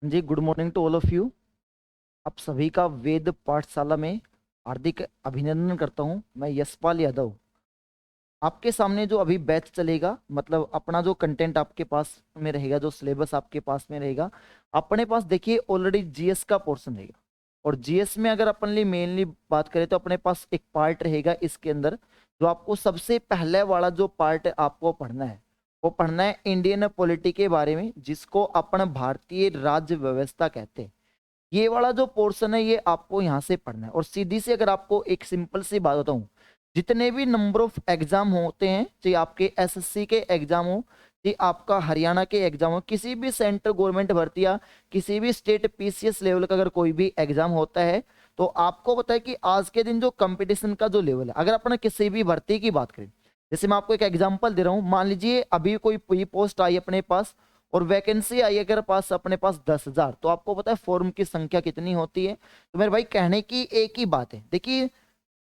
Ji, good morning to all of you. आप सभी का वेद पाठशाला में हार्दिक अभिनंदन करता हूं। मैं यशपाल यादव। आपके सामने जो अभी बैच चलेगा, मतलब अपना जो कंटेंट आपके पास में रहेगा, जो सिलेबस आपके पास में रहेगा, अपने पास देखिए ऑलरेडी जीएस का पोर्शन रहेगा। और जीएस में अगर अपन मेनली बात करें तो अपने पास एक पार्ट रहेगा इसके अंदर, जो आपको सबसे पहले वाला जो पार्ट आपको पढ़ना है वो पढ़ना है इंडियन पॉलिटी के बारे में, जिसको अपन भारतीय राज्य व्यवस्था कहते हैं। ये वाला जो पोर्शन है ये आपको यहाँ से पढ़ना है। और सीधी सी अगर आपको एक सिंपल सी बात बताऊं, जितने भी नंबर ऑफ एग्जाम होते हैं, चाहे आपके एसएससी के एग्जाम हो, चाहे आपका हरियाणा के एग्जाम हो, किसी भी सेंट्रल गवर्नमेंट भर्ती या किसी भी स्टेट पीसीएस लेवल का अगर कोई भी एग्जाम होता है, तो आपको पता है कि आज के दिन जो कंपटीशन का जो लेवल है, अगर अपन किसी भी भर्ती की बात करें, जैसे मैं आपको एक एग्जाम्पल दे रहा हूँ, मान लीजिए अभी कोई पोस्ट आई अपने पास और वैकेंसी आई अगर पास अपने पास 10,000, तो आपको पता है फॉर्म की संख्या कितनी होती है। तो मेरे भाई कहने की एक ही बात है, देखिए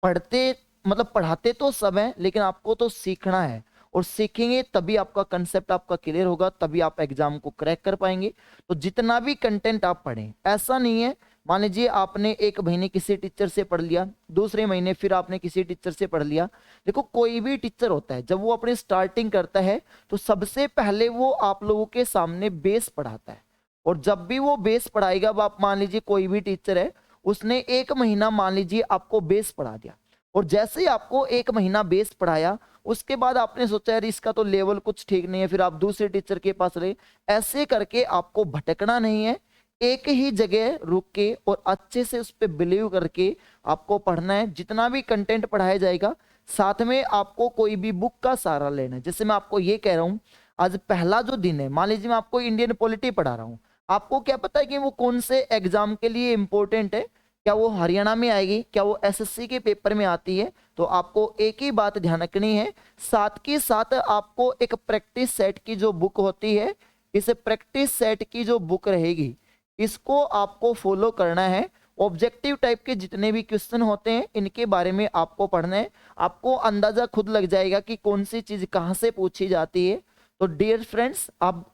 पढ़ते मतलब पढ़ाते तो सब है, लेकिन आपको तो सीखना है। और सीखेंगे तभी आपका कंसेप्ट आपका क्लियर होगा, तभी आप एग्जाम को क्रैक कर पाएंगे। तो जितना भी कंटेंट आप पढ़ें, ऐसा नहीं है मान लीजिए आपने एक महीने किसी टीचर से पढ़ लिया, दूसरे महीने फिर आपने किसी टीचर से पढ़ लिया। देखो कोई भी टीचर होता है जब वो अपनी स्टार्टिंग करता है तो सबसे पहले वो आप लोगों के सामने बेस पढ़ाता है। और जब भी वो बेस पढ़ाएगा, अब आप मान लीजिए कोई भी टीचर है, उसने एक महीना मान लीजिए आपको बेस पढ़ा दिया, और जैसे ही आपको एक महीना बेस पढ़ाया उसके बाद आपने सोचा यार इसका तो लेवल कुछ ठीक नहीं है, फिर आप दूसरे टीचर के पास रहे। ऐसे करके आपको भटकना नहीं है, एक ही जगह रुक के और अच्छे से उस पर बिलीव करके आपको पढ़ना है। जितना भी कंटेंट पढ़ाया जाएगा, साथ में आपको कोई भी बुक का सहारा लेना है। जैसे मैं आपको ये कह रहा हूं, आज पहला जो दिन है, मान लीजिए मैं आपको इंडियन पॉलिटी पढ़ा रहा हूं, आपको क्या पता है कि वो कौन से एग्जाम के लिए इंपॉर्टेंट है? क्या वो हरियाणा में आएगी, क्या वो एसएससी के पेपर में आती है? तो आपको एक ही बात ध्यान रखनी है, साथ के साथ आपको एक प्रैक्टिस सेट की जो बुक होती है, इस प्रैक्टिस सेट की जो बुक रहेगी, इसको आपको फॉलो करना है। ऑब्जेक्टिव टाइप के जितने भी क्वेश्चन होते हैं इनके बारे में आपको पढ़ना है। आपको अंदाजा खुद लग जाएगा कि कौन सी चीज कहां से पूछी जाती है। तो डियर फ्रेंड्स, आप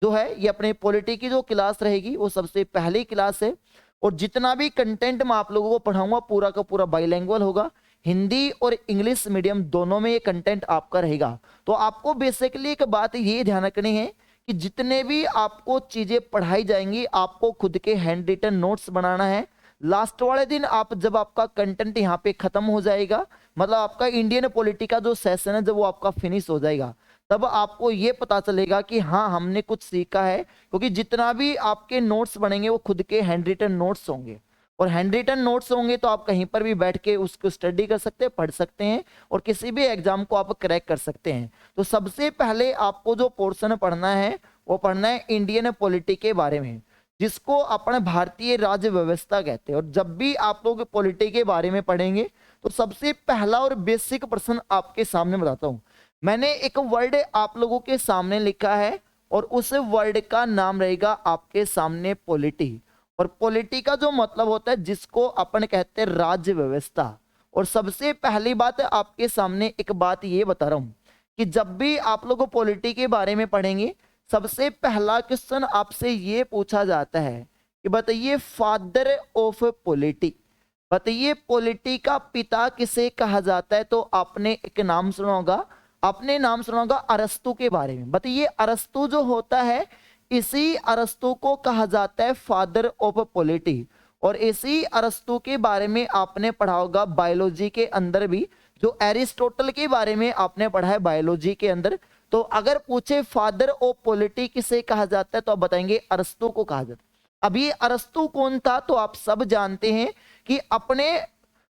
जो है ये अपने पॉलिटी की जो क्लास रहेगी वो सबसे पहली क्लास है। और जितना भी कंटेंट मैं आप लोगों को पढ़ाऊंगा पूरा का पूरा बाइलैंग्वेज होगा, हिंदी और इंग्लिश मीडियम दोनों में ये कंटेंट आपका रहेगा। तो आपको बेसिकली एक बात ये ध्यान रखनी है कि जितने भी आपको चीजें पढ़ाई जाएंगी, आपको खुद के हैंड रिटन नोट्स बनाना है। लास्ट वाले दिन आप जब आपका कंटेंट यहाँ पे खत्म हो जाएगा, मतलब आपका इंडियन पॉलिटी का जो सेशन है जब वो आपका फिनिश हो जाएगा, तब आपको ये पता चलेगा कि हाँ हमने कुछ सीखा है। क्योंकि जितना भी आपके नोट्स बनेंगे वो खुद के हैंड रिटन नोट्स होंगे, और हैंड रिटन नोट्स होंगे तो आप कहीं पर भी बैठ के उसको स्टडी कर सकते हैं, पढ़ सकते हैं, और किसी भी एग्जाम को आप क्रैक कर सकते हैं। तो सबसे पहले आपको जो पोर्शन पढ़ना है वो पढ़ना है इंडियन पॉलिटी के बारे में, जिसको अपन भारतीय राज्य व्यवस्था कहते हैं। और जब भी आप लोग पॉलिटी के बारे में पढ़ेंगे तो सबसे पहला और बेसिक प्रश्न आपके सामने बताता हूं। मैंने एक वर्ड आप लोगों के सामने लिखा है, और उस वर्ड का नाम रहेगा आपके सामने पॉलिटी। और पॉलिटी का जो मतलब होता है जिसको अपन कहते हैं राज्य व्यवस्था। और सबसे पहली बात आपके सामने एक बात ये बता रहा हूं कि जब भी आप लोग पॉलिटी के बारे में पढ़ेंगे, सबसे पहला क्वेश्चन आपसे ये पूछा जाता है कि बताइए फादर ऑफ पॉलिटी, बताइए पॉलिटी का पिता किसे कहा जाता है? तो आपने एक नाम सुना होगा, आपने नाम सुना होगा अरस्तु के बारे में। बताइए अरस्तु जो होता है, इसी अरस्तु को कहा जाता है फादर ऑफ पॉलिटी। और इसी अरस्तु के बारे में आपने पढ़ा होगा बायोलॉजी के अंदर भी, जो एरिस्टोटल के बारे में आपने पढ़ा है बायोलॉजी के अंदर। तो अगर पूछे फादर ऑफ पॉलिटी किसे कहा जाता है, तो आप बताएंगे अरस्तु को कहा जाता है। अभी अरस्तु कौन था? तो आप सब जानते हैं कि अपने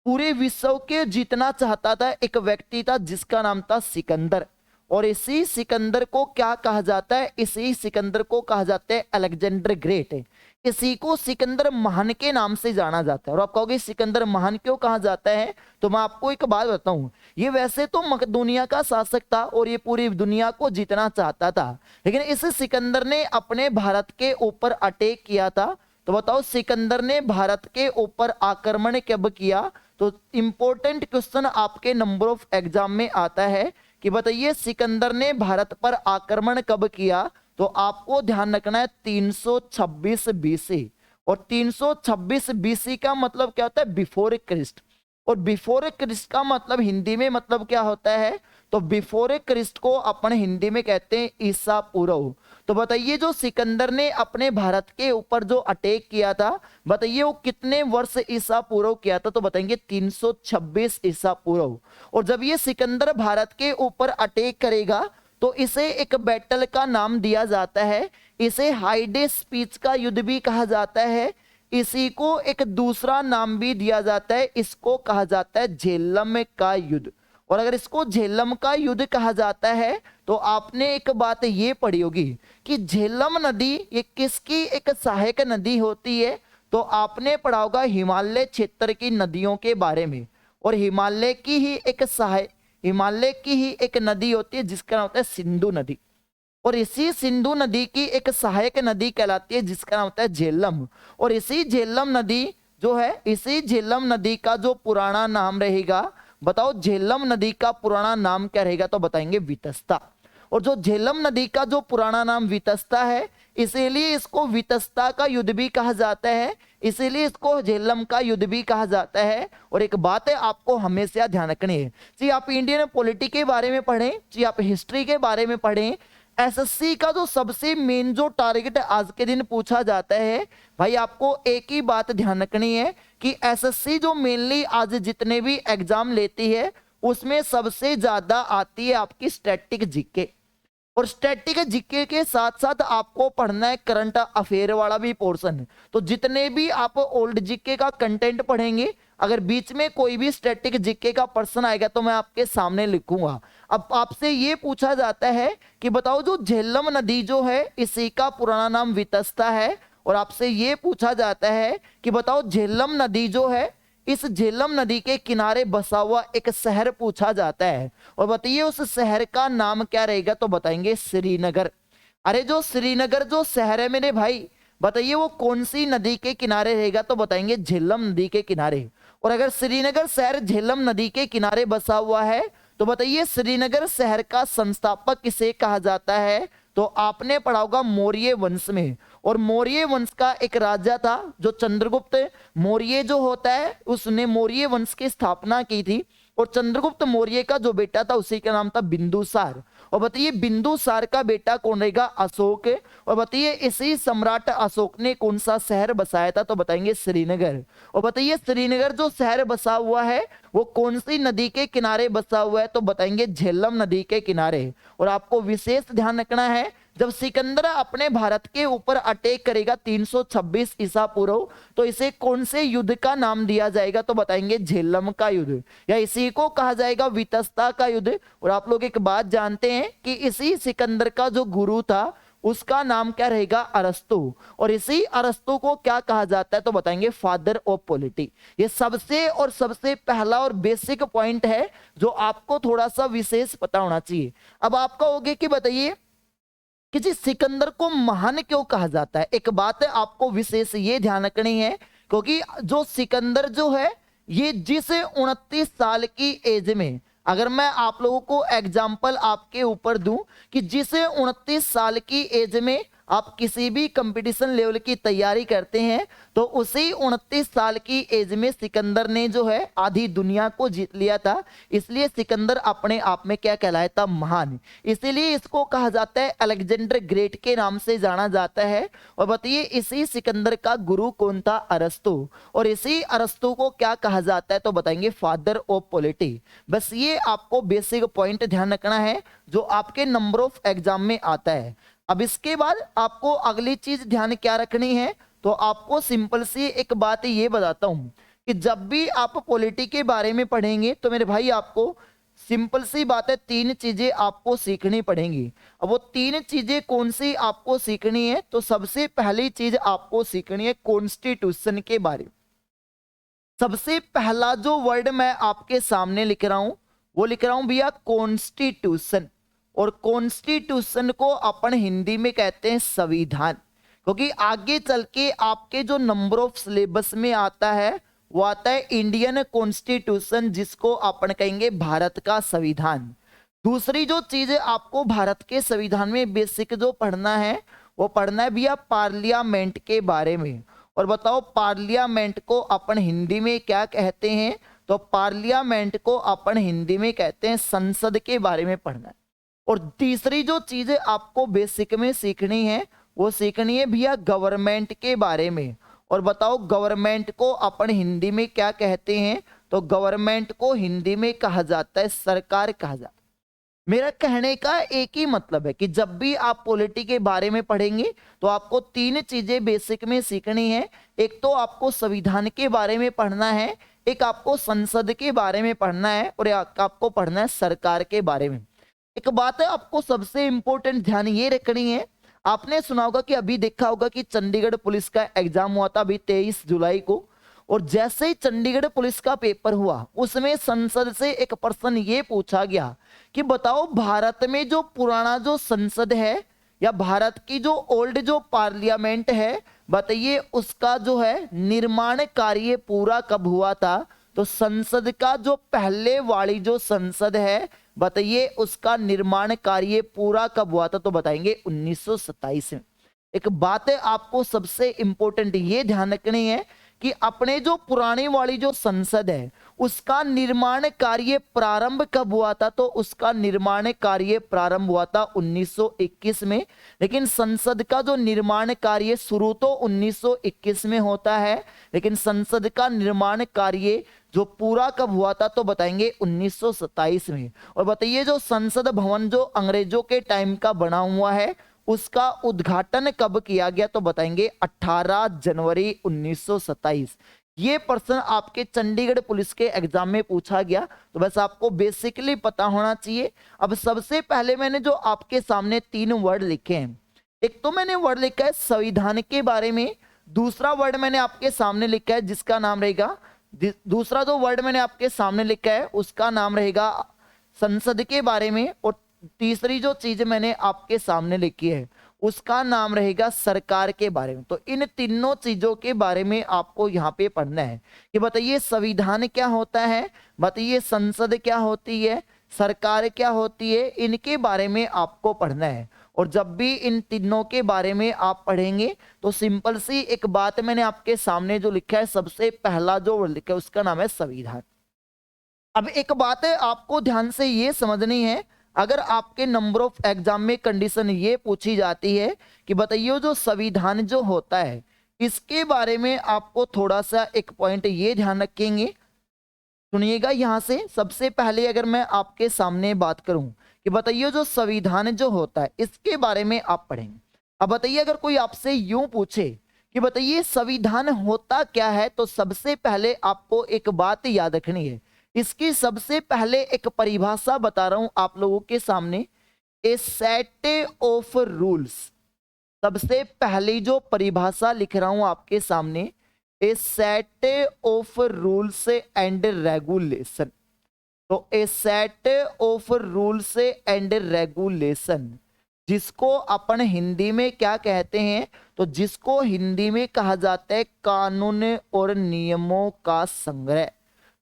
पूरे विश्व के जीतना चाहता था एक व्यक्ति था जिसका नाम था सिकंदर। और इसी सिकंदर को क्या कहा जाता है? इसी सिकंदर को कहा जाता है अलेक्जेंडर ग्रेट। इसी को सिकंदर महान के नाम से जाना जाता है। और आप कहोगे सिकंदर महान क्यों कहा जाता है? तो मैं आपको एक बात बताऊं, ये वैसे तो मकदूनिया का शासक था और ये पूरी दुनिया को जीतना चाहता था, लेकिन इस सिकंदर ने अपने भारत के ऊपर अटैक किया था। तो बताओ सिकंदर ने भारत के ऊपर आक्रमण कब किया? तो इंपॉर्टेंट क्वेश्चन आपके नंबर ऑफ एग्जाम में आता है कि बताइए सिकंदर ने भारत पर आक्रमण कब किया? तो आपको ध्यान रखना है 326 बीसी। और 326 बीसी का मतलब क्या होता है? Before Christ. और बिफोर क्रिस्ट का मतलब हिंदी में मतलब क्या होता है? तो बिफोर क्रिस्ट को अपन हिंदी में कहते हैं ईसा पूर्व। तो बताइए जो सिकंदर ने अपने भारत के ऊपर जो अटैक किया था, बताइए वो कितने वर्ष ईसा पूर्व किया था? तो बताएंगे 326 ईसा पूर्व। और जब ये सिकंदर भारत के ऊपर अटैक करेगा तो इसे एक बैटल का नाम दिया जाता है, इसे हाइडे स्पीच का युद्ध भी कहा जाता है, इसी को एक दूसरा नाम भी दिया जाता है, इसको कहा जाता है झेलम का युद्ध। और अगर इसको झेलम का युद्ध कहा जाता है तो आपने एक बात ये पढ़ी होगी कि झेलम नदी ये किसकी एक सहायक नदी होती है? तो आपने पढ़ा होगा हिमालय क्षेत्र की नदियों के बारे में। और हिमालय की ही एक नदी होती है जिसका नाम होता है सिंधु नदी। और इसी सिंधु नदी की एक सहायक नदी कहलाती है जिसका नाम होता है झेलम। और इसी झेलम नदी जो है, इसी झेलम नदी का जो पुराना नाम रहेगा, बताओ झेलम नदी का पुराना नाम क्या रहेगा? तो बताएंगे वितस्ता। और जो झेलम नदी का जो पुराना नाम वितस्ता है, इसीलिए इसको वितस्ता का युद्ध भी कहा जाता है, इसीलिए इसको झेलम का युद्ध भी कहा जाता है। और एक बात है आपको हमेशा ध्यान रखनी है, चाहे आप इंडियन पॉलिटी के बारे में पढ़ें, चाहे आप हिस्ट्री के बारे में पढ़ें, एसएससी का जो सबसे मेन जो टारगेट आज के दिन पूछा जाता है, भाई आपको एक ही बात ध्यान रखनी है कि एसएससी जो मेनली आज जितने भी एग्जाम लेती है उसमें सबसे ज्यादा आती है आपकी स्टैटिक जीके। और स्टैटिक जीके के साथ साथ आपको पढ़ना है करंट अफेयर वाला भी पोर्शन। तो जितने भी आप ओल्ड जीके का कंटेंट पढ़ेंगे, अगर बीच में कोई भी स्टैटिक जीके का पर्सन आएगा तो मैं आपके सामने लिखूंगा। अब आपसे ये पूछा जाता है कि बताओ जो झेलम नदी जो है इसी का पुराना नाम वितस्ता है। और आपसे ये पूछा जाता है कि बताओ झेलम नदी जो है, इस झेलम नदी के किनारे बसा हुआ एक शहर पूछा जाता है, और बताइए उस शहर का नाम क्या रहेगा? तो बताएंगे श्रीनगर। अरे जो श्रीनगर जो शहर है मेरे भाई, बताइए वो कौन सी नदी के किनारे रहेगा? तो बताएंगे झेलम नदी के किनारे। और अगर श्रीनगर शहर झेलम नदी के किनारे बसा हुआ है तो बताइए श्रीनगर शहर का संस्थापक किसे कहा जाता है? तो आपने पढ़ा होगा मौर्य वंश में। और मौर्य वंश का एक राजा था जो चंद्रगुप्त मौर्य जो होता है, उसने मौर्य वंश की स्थापना की थी। और चंद्रगुप्त मौर्य का जो बेटा था उसी का नाम था बिंदुसार। और बताइए बिंदुसार का बेटा कौन रहेगा? अशोक। और बताइए इसी सम्राट अशोक ने कौन सा शहर बसाया था? तो बताएंगे श्रीनगर। और बताइए श्रीनगर जो शहर बसा हुआ है वो कौन सी नदी के किनारे बसा हुआ है? तो बताएंगे झेलम नदी के किनारे। और आपको विशेष ध्यान रखना है, जब सिकंदर अपने भारत के ऊपर अटैक करेगा 326 ईसा पूर्व, तो इसे कौन से युद्ध का नाम दिया जाएगा? तो बताएंगे झेलम का युद्ध, या इसी को कहा जाएगा वितस्ता का युद्ध। और आप लोग एक बात जानते हैं कि इसी सिकंदर का जो गुरु था उसका नाम क्या रहेगा? अरस्तु। और इसी अरस्तु को क्या कहा जाता है? तो बताएंगे फादर ऑफ पॉलिटी। ये सबसे पहला और बेसिक पॉइंट है जो आपको थोड़ा सा विशेष पता होना चाहिए। अब आपका हो गया कि बताइए कि जी सिकंदर को महान क्यों कहा जाता है? एक बात है आपको विशेष ये ध्यान रखनी है, क्योंकि जो सिकंदर जो है ये जिस 29 साल की एज में, अगर मैं आप लोगों को एग्जाम्पल आपके ऊपर दूं कि जिस 29 साल की एज में आप किसी भी कंपटीशन लेवल की तैयारी करते हैं, तो उसी 29 साल की एज में सिकंदर ने जो है आधी दुनिया को जीत लिया था। इसलिए सिकंदर अपने आप में क्या कहलाया था? महान। इसीलिए इसको कहा जाता है अलेक्जेंडर ग्रेट के नाम से जाना जाता है। और बताइए इसी सिकंदर का गुरु कौन था? अरस्तु। और इसी अरस्तु को क्या कहा जाता है? तो बताएंगे फादर ऑफ पॉलिटी। बस ये आपको बेसिक पॉइंट ध्यान रखना है जो आपके नंबर ऑफ एग्जाम में आता है। अब इसके बाद आपको अगली चीज ध्यान क्या रखनी है? तो आपको सिंपल सी एक बात ये बताता हूं कि जब भी आप पॉलिटी के बारे में पढ़ेंगे तो मेरे भाई आपको सिंपल सी बात है, 3 चीजें आपको सीखनी पड़ेंगी। अब वो 3 चीजें कौन सी आपको सीखनी है? तो सबसे पहली चीज आपको सीखनी है कॉन्स्टिट्यूशन के बारे में। सबसे पहला जो वर्ड मैं आपके सामने लिख रहा हूं वो लिख रहा हूं भैया कॉन्स्टिट्यूशन। और कॉन्स्टिट्यूशन को अपन हिंदी में कहते हैं संविधान, क्योंकि आगे चल के आपके जो नंबर ऑफ सिलेबस में आता है वो आता है इंडियन कॉन्स्टिट्यूशन, जिसको अपन कहेंगे भारत का संविधान। दूसरी जो चीज है आपको भारत के संविधान में बेसिक जो पढ़ना है वो पढ़ना है भैया पार्लियामेंट के बारे में। और बताओ पार्लियामेंट को अपन हिंदी में क्या कहते हैं? तो पार्लियामेंट को अपन हिंदी में कहते हैं संसद के बारे में पढ़ना है। और तीसरी जो चीजें आपको बेसिक में सीखनी है वो सीखनी है भैया गवर्नमेंट के बारे में। और बताओ गवर्नमेंट को अपन हिंदी में क्या कहते हैं? तो गवर्नमेंट को हिंदी में कहा जाता है सरकार कहा जाता है। मेरा कहने का एक ही मतलब है कि जब भी आप पॉलिटी के बारे में पढ़ेंगे तो आपको तीन चीजें बेसिक में सीखनी है। एक तो आपको संविधान के बारे में पढ़ना है, एक आपको संसद के बारे में पढ़ना है और एक आपको पढ़ना है सरकार के बारे में। एक बात है आपको सबसे इंपॉर्टेंट ध्यान ये रखनी है, आपने सुना होगा कि अभी देखा होगा कि चंडीगढ़ पुलिस का एग्जाम हुआ था अभी 23 जुलाई को। और जैसे ही चंडीगढ़ पुलिस का पेपर हुआ उसमें संसद से एक प्रश्न ये पूछा गया कि बताओ भारत में जो पुराना जो संसद है या भारत की जो ओल्ड जो पार्लियामेंट है, बताइए उसका जो है निर्माण कार्य पूरा कब हुआ था? तो संसद का जो पहले वाली जो संसद है बताइए उसका निर्माण कार्य पूरा कब हुआ था? तो बताएंगे 1927 में। एक बात है आपको सबसे इंपॉर्टेंट ये ध्यान रखनी है कि अपने जो पुरानी वाली जो संसद है उसका निर्माण कार्य प्रारंभ कब हुआ था? तो उसका निर्माण कार्य प्रारंभ हुआ था 1921 में। लेकिन संसद का जो निर्माण कार्य शुरू तो 1921 में होता है, लेकिन संसद का निर्माण कार्य जो पूरा कब हुआ था? तो बताएंगे 1927 में। और बताइए जो संसद भवन जो अंग्रेजों के टाइम का बना हुआ है उसका उद्घाटन कब किया गया? तो बताएंगे 18 जनवरी 1927। ये प्रश्न आपके चंडीगढ़ पुलिस के एग्जाम में पूछा गया, तो बस आपको बेसिकली पता होना चाहिए। अब सबसे पहले मैंने जो आपके सामने तीन वर्ड लिखे हैं, एक तो मैंने वर्ड लिखा है संविधान के बारे में, दूसरा वर्ड मैंने आपके सामने लिखा है जिसका नाम रहेगा, दूसरा जो वर्ड मैंने आपके सामने लिखा है उसका नाम रहेगा संसद के बारे में, और तीसरी जो चीज मैंने आपके सामने लिखी है उसका नाम रहेगा सरकार के बारे में। तो इन तीनों चीजों के बारे में आपको यहाँ पे पढ़ना है कि बताइए संविधान क्या होता है, बताइए संसद क्या होती है, सरकार क्या होती है, इनके बारे में आपको पढ़ना है। और जब भी इन तीनों के बारे में आप पढ़ेंगे तो सिंपल सी एक बात मैंने आपके सामने जो लिखा है, सबसे पहला जो लिखा है उसका नाम है संविधान। अब एक बात है आपको ध्यान से ये समझनी है, अगर आपके नंबर ऑफ एग्जाम में कंडीशन ये पूछी जाती है कि बताइए जो संविधान जो होता है इसके बारे में आपको थोड़ा सा एक पॉइंट ये ध्यान रखेंगे, सुनिएगा यहां से। सबसे पहले अगर मैं आपके सामने बात करूं कि बताइए जो संविधान जो होता है इसके बारे में आप पढ़ेंगे। अब बताइए अगर कोई आपसे यूं पूछे कि बताइए संविधान होता क्या है, तो सबसे पहले आपको एक बात याद रखनी है, इसकी सबसे पहले एक परिभाषा बता रहा हूं आप लोगों के सामने, ए सेट ऑफ रूल्स। सबसे पहली जो परिभाषा लिख रहा हूं आपके सामने, a set of rules and regulation. तो a set of rules and regulation जिसको अपन हिंदी में क्या कहते हैं? तो जिसको हिंदी में कहा जाता है कानून और नियमों का संग्रह।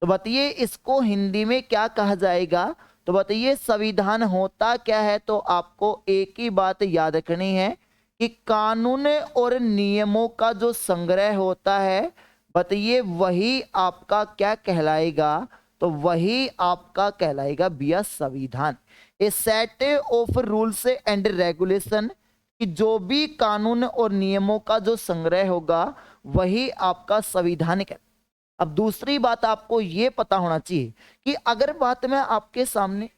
तो बताइए इसको हिंदी में क्या कहा जाएगा? तो बताइए संविधान होता क्या है? तो आपको एक ही बात याद रखनी है कि कानून और नियमों का जो संग्रह होता है, बताइए वही आपका क्या कहलाएगा? तो वही आपका कहलाएगा भैया संविधान। A set of rules and regulation कि जो भी कानून और नियमों का जो संग्रह होगा वही आपका संविधान। अब दूसरी बात आपको यह पता होना चाहिए कि अगर बात मैं आपके सामने,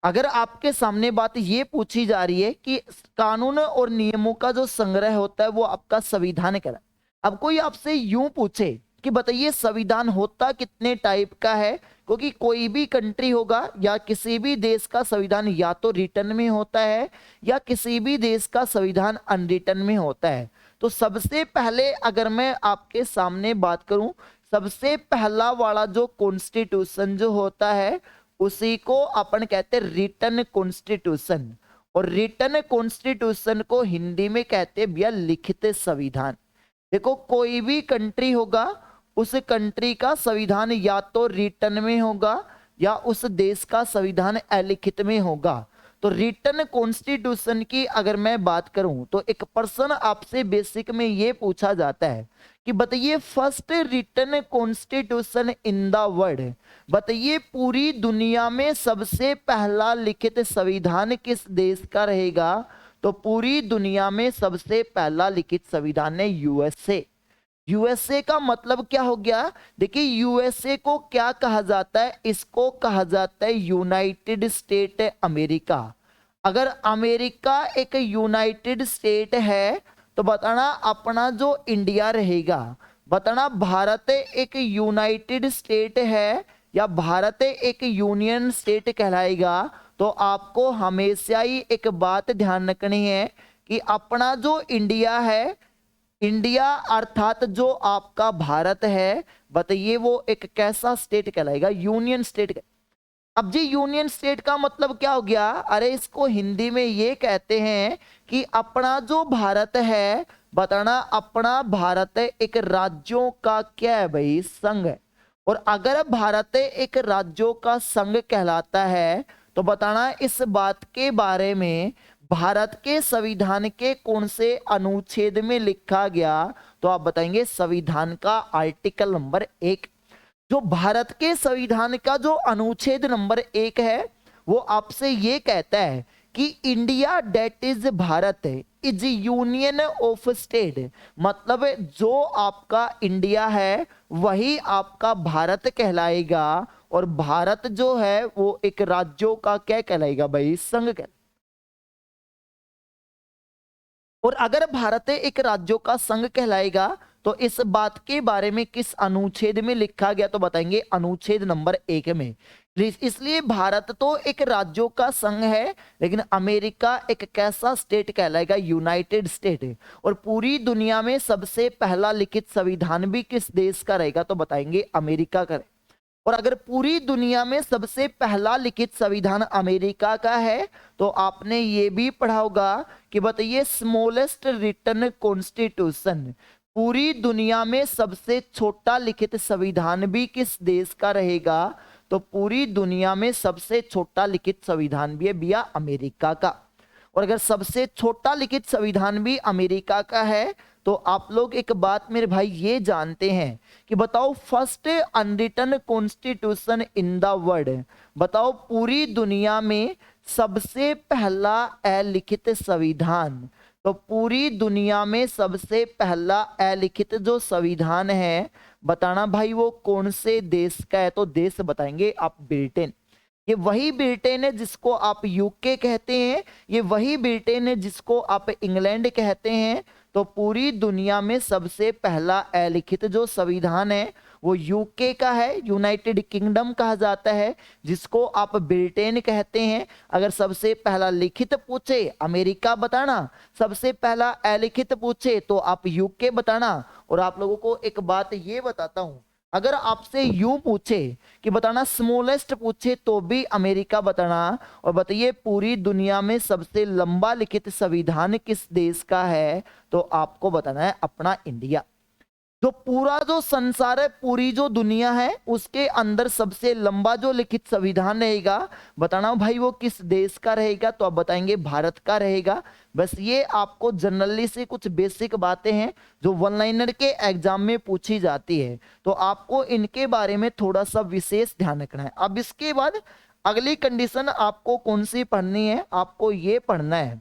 अगर आपके सामने बात ये पूछी जा रही है कि कानून और नियमों का जो संग्रह होता है वो आपका संविधान कहलाता है। अब कोई आपसे यूं पूछे कि बताइए संविधान होता कितने टाइप का है, क्योंकि कोई भी कंट्री होगा या किसी भी देश का संविधान या तो रिटन में होता है या किसी भी देश का संविधान अनरिटन में होता है। तो सबसे पहले अगर मैं आपके सामने बात करूं, सबसे पहला वाला जो कॉन्स्टिट्यूशन जो होता है उसी को अपन कहते हैं रिटन कॉन्स्टिट्यूशन, और रिटन कॉन्स्टिट्यूशन को हिंदी में कहते हैं भैया लिखित संविधान। देखो कोई भी कंट्री होगा उस कंट्री का संविधान या तो रिटन में होगा या उस देश का संविधान अलिखित में होगा। तो रिटन कॉन्स्टिट्यूशन की अगर मैं बात करूं तो एक पर्सन आपसे बेसिक में ये पूछा जाता है कि बताइए first written constitution in the world, बताइए पूरी दुनिया में सबसे पहला लिखित संविधान किस देश का रहेगा। तो पूरी दुनिया में सबसे पहला लिखित संविधान है यूएसए। यूएसए का मतलब क्या हो गया, देखिए यूएसए को क्या कहा जाता है, इसको कहा जाता है यूनाइटेड स्टेट अमेरिका। अगर अमेरिका एक यूनाइटेड स्टेट है तो बताना अपना जो इंडिया रहेगा, बताना भारत एक यूनाइटेड स्टेट है या भारत एक यूनियन स्टेट कहलाएगा। तो आपको हमेशा ही एक बात ध्यान रखनी है कि अपना जो इंडिया है, इंडिया अर्थात जो आपका भारत है, बताइए वो एक कैसा स्टेट कहलाएगा, यूनियन स्टेट। अब जी यूनियन स्टेट का मतलब क्या हो गया, अरे इसको हिंदी में ये कहते हैं कि अपना जो भारत है, बताना अपना भारत एक राज्यों का क्या है भाई, संघ है। और अगर भारत एक राज्यों का संघ कहलाता है तो बताना इस बात के बारे में भारत के संविधान के कौन से अनुच्छेद में लिखा गया। तो आप बताएंगे संविधान का आर्टिकल नंबर 1। जो भारत के संविधान का जो अनुच्छेद नंबर 1 है वो आपसे ये कहता है कि India that is Bharat is union of state, मतलब जो आपका इंडिया है वही आपका भारत कहलाएगा और भारत जो है वो एक राज्यों का क्या कहलाएगा भाई, संघ कहलाएगा। और अगर भारत एक राज्यों का संघ कहलाएगा तो इस बात के बारे में किस अनुच्छेद में लिखा गया, तो बताएंगे अनुच्छेद नंबर 1 में। इसलिए भारत तो एक राज्यों का संघ है लेकिन अमेरिका एक कैसा स्टेट कहलाएगा, यूनाइटेड स्टेट। और पूरी दुनिया में सबसे पहला लिखित संविधान भी किस देश का रहेगा, तो बताएंगे अमेरिका का। और अगर पूरी दुनिया में सबसे पहला लिखित संविधान अमेरिका का है तो आपने ये भी पढ़ा होगा कि बताइए स्मॉलेस्ट रिटन कॉन्स्टिट्यूशन, पूरी दुनिया में सबसे छोटा लिखित संविधान भी किस देश का रहेगा। तो पूरी दुनिया में सबसे छोटा लिखित संविधान भी है भैया अमेरिका का। और अगर सबसे छोटा लिखित संविधान भी अमेरिका का है तो आप लोग एक बात मेरे भाई ये जानते हैं कि बताओ first unwritten constitution in the world, बताओ पूरी दुनिया में सबसे पहला अलिखित संविधान। तो पूरी दुनिया में सबसे पहला अलिखित जो संविधान है बताना भाई वो कौन से देश का है, तो देश बताएंगे आप ब्रिटेन। ये वही ब्रिटेन है जिसको आप यूके कहते हैं, ये वही ब्रिटेन है जिसको आप इंग्लैंड कहते हैं। तो पूरी दुनिया में सबसे पहला अलिखित जो संविधान है वो यूके का है, यूनाइटेड किंगडम कहा जाता है, जिसको आप ब्रिटेन कहते हैं। अगर सबसे पहला लिखित पूछे अमेरिका बताना, सबसे पहला अलिखित पूछे तो आप यूके बताना। और आप लोगों को एक बात ये बताता हूं, अगर आपसे यूं पूछे कि बताना स्मॉलेस्ट पूछे तो भी अमेरिका बताना। और बताइए पूरी दुनिया में सबसे लंबा लिखित संविधान किस देश का है, तो आपको बताना है अपना इंडिया। जो पूरा जो संसार है, पूरी जो दुनिया है उसके अंदर सबसे लंबा जो लिखित संविधान रहेगा बताना भाई वो किस देश का रहेगा, तो आप बताएंगे भारत का रहेगा। बस ये आपको जनरली से कुछ बेसिक बातें हैं जो वन लाइनर के एग्जाम में पूछी जाती है, तो आपको इनके बारे में थोड़ा सा विशेष ध्यान रखना है। अब इसके बाद अगली कंडीशन आपको कौन सी पढ़नी है, आपको ये पढ़ना है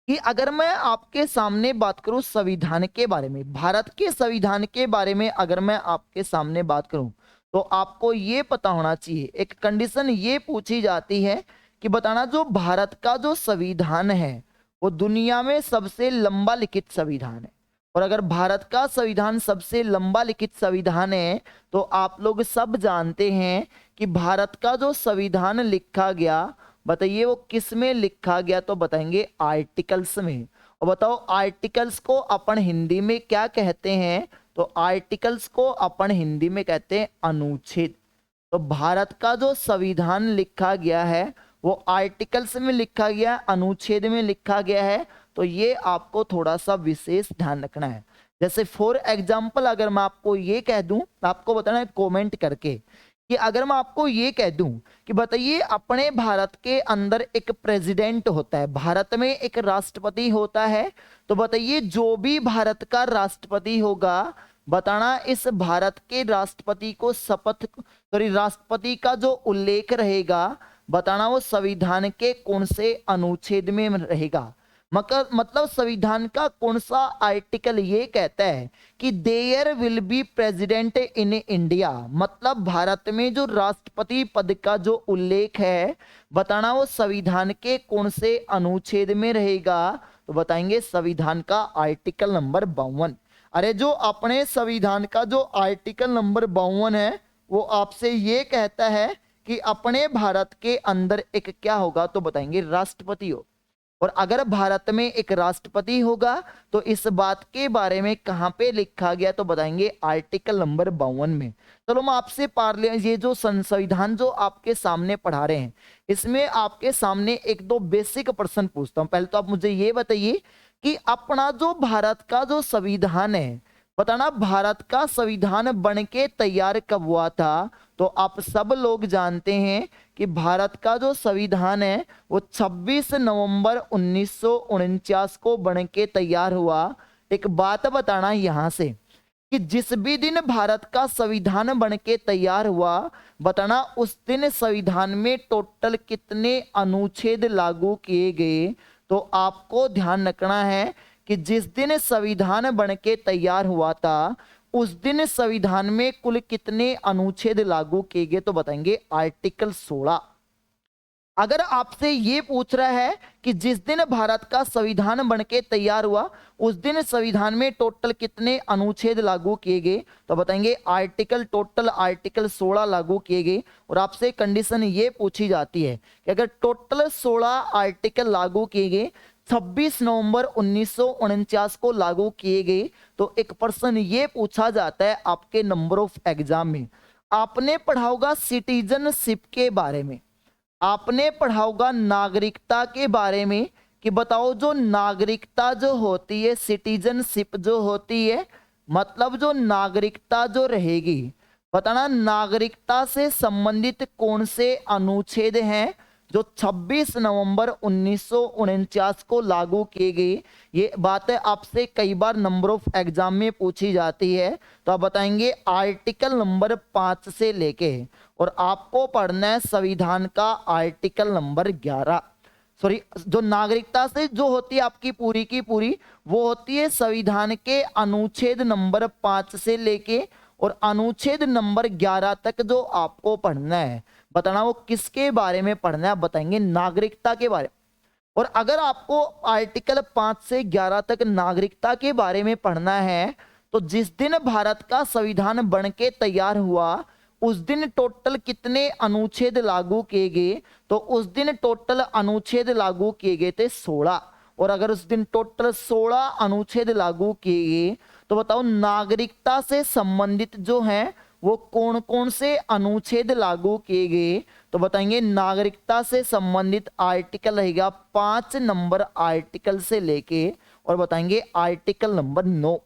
कि अगर मैं आपके सामने बात करूं संविधान के बारे में, भारत के संविधान के बारे में अगर मैं आपके सामने बात करूं तो आपको ये पता होना चाहिए, एक कंडीशन ये पूछी जाती है कि बताना जो भारत का जो संविधान है वो दुनिया में सबसे लंबा लिखित संविधान है। और अगर भारत का संविधान सबसे लंबा लिखित संविधान है तो आप लोग सब जानते हैं कि भारत का जो संविधान लिखा गया बताइए वो किस में लिखा गया, तो बताएंगे आर्टिकल्स में। और बताओ आर्टिकल्स को अपन हिंदी में क्या कहते हैं, तो आर्टिकल्स को अपन हिंदी में कहते हैं अनुच्छेद। तो भारत का जो संविधान लिखा गया है वो आर्टिकल्स में लिखा गया, अनुच्छेद में लिखा गया है। तो ये आपको थोड़ा सा विशेष ध्यान रखना है। जैसे फॉर एग्जाम्पल अगर मैं आपको ये कह दूं, आपको बताना है कमेंट करके कि अगर मैं आपको ये कह दूं कि बताइए अपने भारत के अंदर एक प्रेसिडेंट होता है, भारत में एक राष्ट्रपति होता है, तो बताइए जो भी भारत का राष्ट्रपति होगा, बताना इस भारत के राष्ट्रपति को शपथ सॉरी राष्ट्रपति का जो उल्लेख रहेगा, बताना वो संविधान के कौन से अनुच्छेद में रहेगा। मतलब संविधान का कौन सा आर्टिकल ये कहता है कि there will be president in India, मतलब भारत में जो राष्ट्रपति पद का जो उल्लेख है, बताना वो संविधान के कौन से अनुच्छेद में रहेगा, तो बताएंगे संविधान का आर्टिकल नंबर 52। अरे जो अपने संविधान का जो आर्टिकल नंबर 52 है वो आपसे ये कहता है कि अपने भारत के अंदर एक क्या होगा, तो बताएंगे राष्ट्रपति हो। और अगर भारत में एक राष्ट्रपति होगा तो इस बात के बारे में कहां पे लिखा गया, तो बताएंगे आर्टिकल नंबर 52 में। चलो मैं आपसे ये जो संविधान जो आपके सामने पढ़ा रहे हैं, इसमें आपके सामने एक दो बेसिक प्रश्न पूछता हूं। पहले तो आप मुझे ये बताइए कि अपना जो भारत का जो संविधान है, बताना भारत का संविधान बन के तैयार कब हुआ था, तो आप सब लोग जानते हैं कि भारत का जो संविधान है वो 26 नवंबर 1949 को बन के तैयार हुआ। एक बात बताना यहां से कि जिस भी दिन भारत का संविधान बन के तैयार हुआ, बताना उस दिन संविधान में टोटल कितने अनुच्छेद लागू किए गए, तो आपको ध्यान रखना है कि जिस दिन संविधान बन के तैयार हुआ था उस दिन संविधान में कुल कितने अनुच्छेद लागू किए गए, तो बताएंगे आर्टिकल 16। अगर आपसे ये पूछ रहा है कि जिस दिन भारत का संविधान बन के तैयार हुआ उस दिन संविधान में टोटल कितने अनुच्छेद लागू किए गए, तो बताएंगे टोटल आर्टिकल 16 लागू किए गए। और आपसे कंडीशन ये पूछी जाती है कि अगर टोटल 16 आर्टिकल लागू किए गए, 26 नवंबर 1949 को लागू किए गए, तो एक प्रश्न ये पूछा जाता है आपके नंबर ऑफ एग्जाम में, आपने पढ़ा होगा सिटीजनशिप के बारे में, आपने पढ़ा होगा नागरिकता के बारे में, कि बताओ जो नागरिकता जो होती है, सिटीजनशिप जो होती है, मतलब जो नागरिकता जो रहेगी, बताना नागरिकता से संबंधित कौन से अनुच्छेद हैं जो 26 नवंबर 1949 को लागू किए गए। ये बातें आपसे कई बार नंबर ऑफ एग्जाम में पूछी जाती है, तो आप बताएंगे आर्टिकल नंबर 5 से लेके, और आपको पढ़ना है संविधान का आर्टिकल नंबर 11। सॉरी, जो नागरिकता से जो होती है आपकी पूरी की पूरी, वो होती है संविधान के अनुच्छेद नंबर 5 से लेके और अनुच्छेद नंबर 11 तक जो आपको पढ़ना है, बताना वो किसके बारे में पढ़ना है, आप बताएंगे नागरिकता के बारे में। और अगर आपको आर्टिकल 5 से 11 तक नागरिकता के बारे में पढ़ना है, तो जिस दिन भारत का संविधान बन के तैयार हुआ उस दिन टोटल कितने अनुच्छेद लागू किए गए, तो उस दिन टोटल अनुच्छेद लागू किए गए थे 16। और अगर उस दिन टोटल 16 अनुच्छेद लागू किए गए, तो बताओ नागरिकता से संबंधित जो हैं वो कौन कौन से अनुच्छेद लागू किए गए, तो बताएंगे नागरिकता से संबंधित आर्टिकल रहेगा 5 नंबर आर्टिकल से लेके, और बताएंगे आर्टिकल नंबर 9,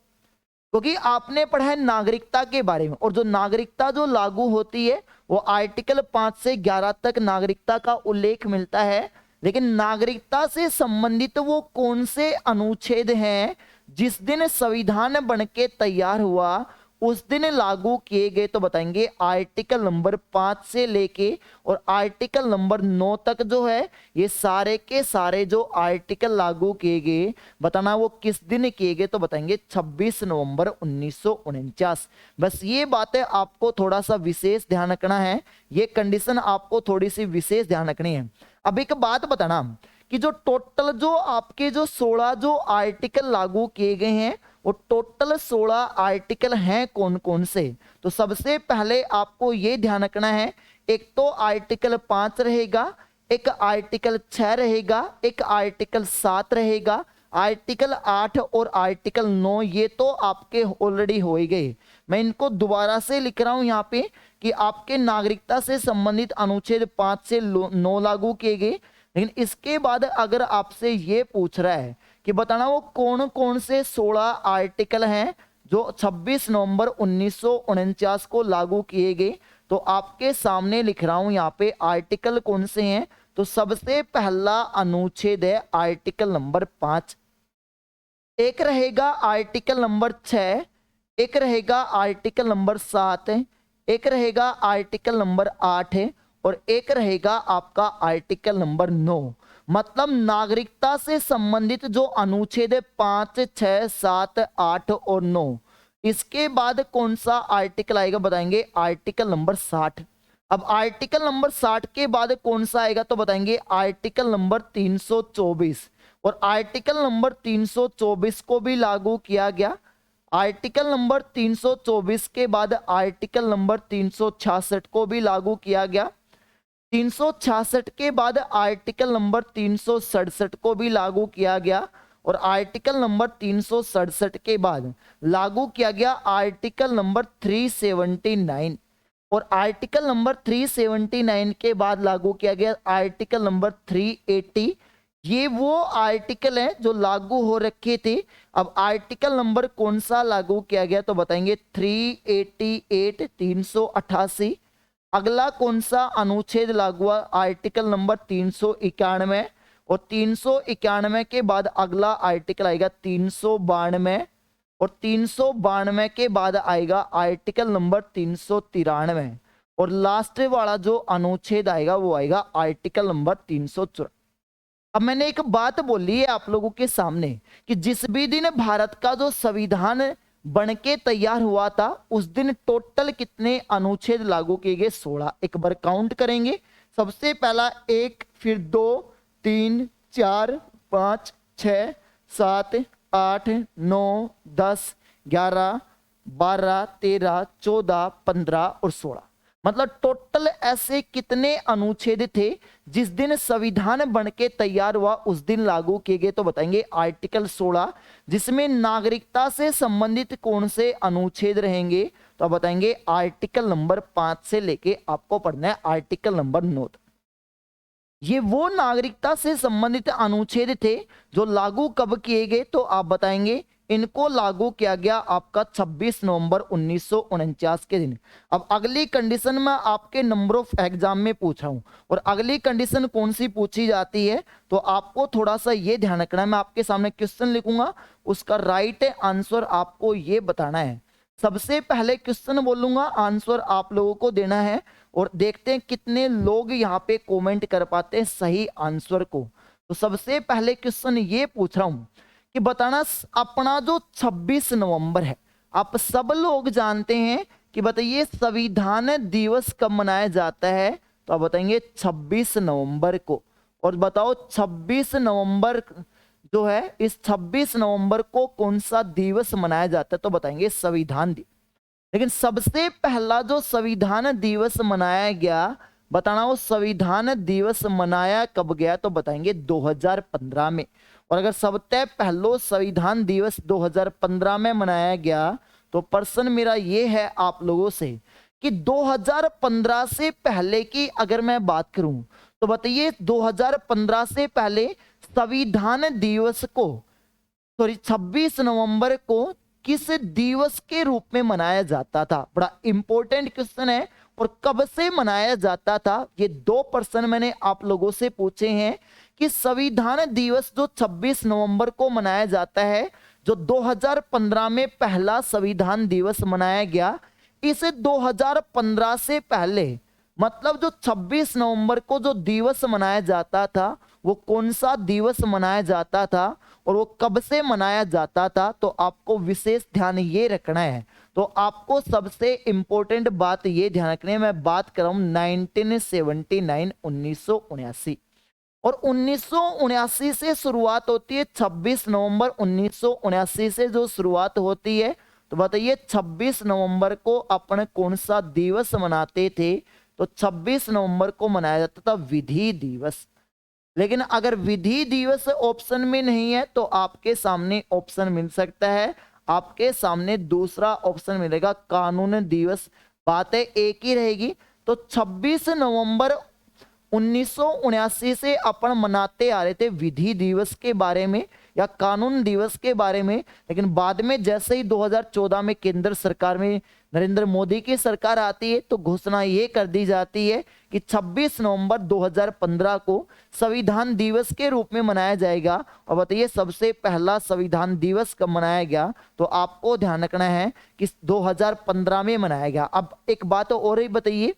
क्योंकि आपने पढ़ा है नागरिकता के बारे में। और जो नागरिकता जो लागू होती है वो आर्टिकल 5 से 11 तक नागरिकता का उल्लेख मिलता है, लेकिन नागरिकता से संबंधित वो कौन से अनुच्छेद हैं जिस दिन संविधान बन के तैयार हुआ उस दिन लागू किए गए, तो बताएंगे आर्टिकल नंबर 5 से लेके और आर्टिकल नंबर 9 तक जो है ये सारे के सारे जो आर्टिकल लागू किए गए, बताना वो किस दिन किए गए, तो बताएंगे 26 नवंबर 1949। बस ये बातें आपको थोड़ा सा विशेष ध्यान रखना है, ये कंडीशन आपको थोड़ी सी विशेष ध्यान रखनी है। अब एक बात बताना कि जो टोटल जो आपके जो 16 जो आर्टिकल लागू किए गए हैं वो टोटल 16 आर्टिकल हैं कौन कौन से, तो सबसे पहले आपको ये ध्यान रखना है, एक तो आर्टिकल 5 रहेगा, एक आर्टिकल 6 रहेगा, एक आर्टिकल 7 रहेगा, आर्टिकल 8 और आर्टिकल 9 ये तो आपके ऑलरेडी हो ही गए। मैं इनको दोबारा से लिख रहा हूं यहाँ पे कि आपके नागरिकता से संबंधित अनुच्छेद 5 से 9 लागू किए गए। लेकिन इसके बाद अगर आपसे ये पूछ रहा है कि बताना वो कौन कौन से 16 आर्टिकल हैं जो 26 नवंबर 1949 को लागू किए गए। तो आपके सामने लिख रहा हूं यहाँ पे आर्टिकल कौन से हैं। तो सबसे पहला अनुच्छेद है आर्टिकल नंबर 5, एक रहेगा आर्टिकल नंबर 6, एक रहेगा आर्टिकल नंबर 7, एक रहेगा आर्टिकल नंबर 8 और एक रहेगा आपका आर्टिकल नंबर 9। मतलब नागरिकता से संबंधित जो अनुच्छेद है 5, 6, 7, 8 और 9, इसके बाद कौन सा आर्टिकल आएगा बताएंगे आर्टिकल नंबर 60। अब आर्टिकल नंबर 60 के बाद कौन सा आएगा तो बताएंगे आर्टिकल नंबर 324 और आर्टिकल नंबर 324 को भी लागू किया गया। आर्टिकल नंबर 324 के बाद आर्टिकल नंबर 366 को भी लागू किया गया। 366 के बाद आर्टिकल नंबर 367 को भी लागू किया गया और आर्टिकल नंबर 367 के बाद लागू किया गया आर्टिकल नंबर 379 और आर्टिकल नंबर 379 के बाद लागू किया गया आर्टिकल नंबर 380। ये वो आर्टिकल हैं जो लागू हो रखे थे। अब आर्टिकल नंबर कौन सा लागू किया गया तो बताएंगे 388, 388। अगला कौन सा अनुच्छेद लागू हुआ आर्टिकल नंबर 391 और 391 के बाद अगला आर्टिकल आएगा 392 और 392 के बाद आएगा आर्टिकल नंबर 393 और लास्ट वाला जो अनुच्छेद आएगा वो आएगा आर्टिकल नंबर 304। अब मैंने एक बात बोली है आप लोगों के सामने कि जिस भी दिन भारत का जो संविधान बन के तैयार हुआ था उस दिन टोटल कितने अनुच्छेद लागू किए गए 16। एक बार काउंट करेंगे। सबसे पहला 1, फिर 2, 3, 4, 5, 6, 7, 8, 9, 10, 11, 12, 13, 14, 15 और 16। मतलब टोटल ऐसे कितने अनुच्छेद थे जिस दिन संविधान बन के तैयार हुआ उस दिन लागू किए गए तो बताएंगे आर्टिकल 16। जिसमें नागरिकता से संबंधित कौन से अनुच्छेद रहेंगे तो आप बताएंगे आर्टिकल नंबर 5 से लेके आपको पढ़ना है आर्टिकल नंबर 9। ये वो नागरिकता से संबंधित अनुच्छेद थे जो लागू कब किए गए तो आप बताएंगे इनको लागू किया गया आपका 26 नवंबर 1949 के दिन। अब अगली कंडीशन में आपके नंबर ऑफ एग्जाम में पूछ रहा हूं और अगली कंडीशन कौन सी पूछी जाती है तो आपको थोड़ा सा ये ध्यान रखना है। मैं आपके सामने क्वेश्चन लिखूंगा, उसका राइट आंसर आपको ये बताना है। सबसे पहले क्वेश्चन बोलूंगा, आंसर आप लोगों को देना है और देखते हैं कितने लोग यहाँ पे कमेंट कर पाते हैं सही आंसर को। तो सबसे पहले क्वेश्चन ये पूछ रहा हूं कि बताना अपना जो 26 नवंबर है, आप सब लोग जानते हैं कि बताइए संविधान दिवस कब मनाया जाता है तो आप बताएंगे 26 नवंबर को। और बताओ 26 नवंबर जो है इस 26 नवंबर को कौन सा दिवस मनाया जाता है तो बताएंगे संविधान दिवस। लेकिन सबसे पहला जो संविधान दिवस मनाया गया बताना वो संविधान दिवस मनाया कब गया तो बताएंगे 2015 में। और अगर सबसे पहलो संविधान दिवस 2015 में मनाया गया तो प्रश्न मेरा ये है आप लोगों से कि 2015 से पहले की अगर मैं बात करूं तो बताइए 2015 से पहले संविधान दिवस को 26 नवंबर को किस दिवस के रूप में मनाया जाता था। बड़ा इंपॉर्टेंट क्वेश्चन है। और कब से मनाया जाता था ये दो प्रश्न मैंने आप लोगों से पूछे हैं कि संविधान दिवस जो 26 नवंबर को मनाया जाता है, जो 2015 में पहला संविधान दिवस मनाया गया, इसे 2015 से पहले मतलब जो 26 नवंबर को जो दिवस मनाया जाता था वो कौन सा दिवस मनाया जाता था और वो कब से मनाया जाता था तो आपको विशेष ध्यान ये रखना है। तो आपको सबसे इंपॉर्टेंट बात ये ध्यान रखनी है, मैं बात कर रहा हूं 1979 1979 और 1979 से शुरुआत होती है। 26 नवंबर 1979 से जो शुरुआत होती है तो बताइए 26 नवंबर को अपन कौन सा दिवस मनाते थे तो 26 नवंबर को मनाया जाता था विधि दिवस। लेकिन अगर विधि दिवस ऑप्शन में नहीं है तो आपके सामने ऑप्शन मिल सकता है, आपके सामने दूसरा ऑप्शन मिलेगा कानून दिवस। बातें एक ही रहेगी। तो 26 नवंबर 1979 से अपन मनाते आ रहे थे विधि दिवस के बारे में, या कानून दिवस के बारे में, लेकिन बाद में जैसे ही 2014 में केंद्र सरकार में नरेंद्र मोदी की सरकार आती है तो घोषणा ये कर दी जाती है कि 26 नवंबर 2015 को संविधान दिवस के रूप में मनाया जाएगा। और बताइए सबसे पहला संविधान दिवस कब मनाया गया, तो आपको ध्यान रखना है कि 2015 में मनाया गया। अब एक बात और ही बताइए,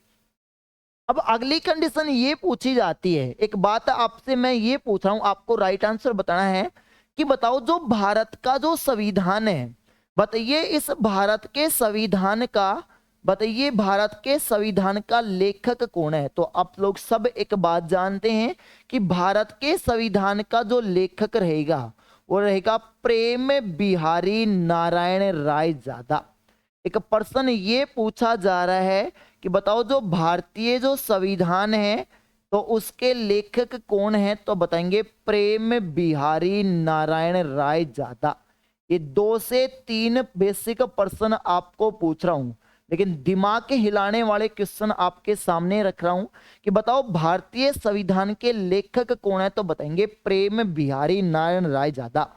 अब अगली कंडीशन ये पूछी जाती है, एक बात आपसे मैं ये पूछ रहा हूं, आपको राइट आंसर बताना है कि बताओ जो भारत का जो संविधान है, बताइए इस भारत के संविधान का, बताइए भारत के संविधान का लेखक कौन है। तो आप लोग सब एक बात जानते हैं कि भारत के संविधान का जो लेखक रहेगा वो रहेगा प्रेम बिहारी नारायण रायजादा। एक पर्सन ये पूछा जा रहा है कि बताओ जो भारतीय जो संविधान है तो उसके लेखक कौन है, तो बताएंगे प्रेम बिहारी नारायण रायजादा। ये 2 से 3 बेसिक प्रश्न आपको पूछ रहा हूं, लेकिन दिमाग के हिलाने वाले क्वेश्चन आपके सामने रख रहा हूं कि बताओ भारतीय संविधान के लेखक कौन है, तो बताएंगे प्रेम बिहारी नारायण रायजादा।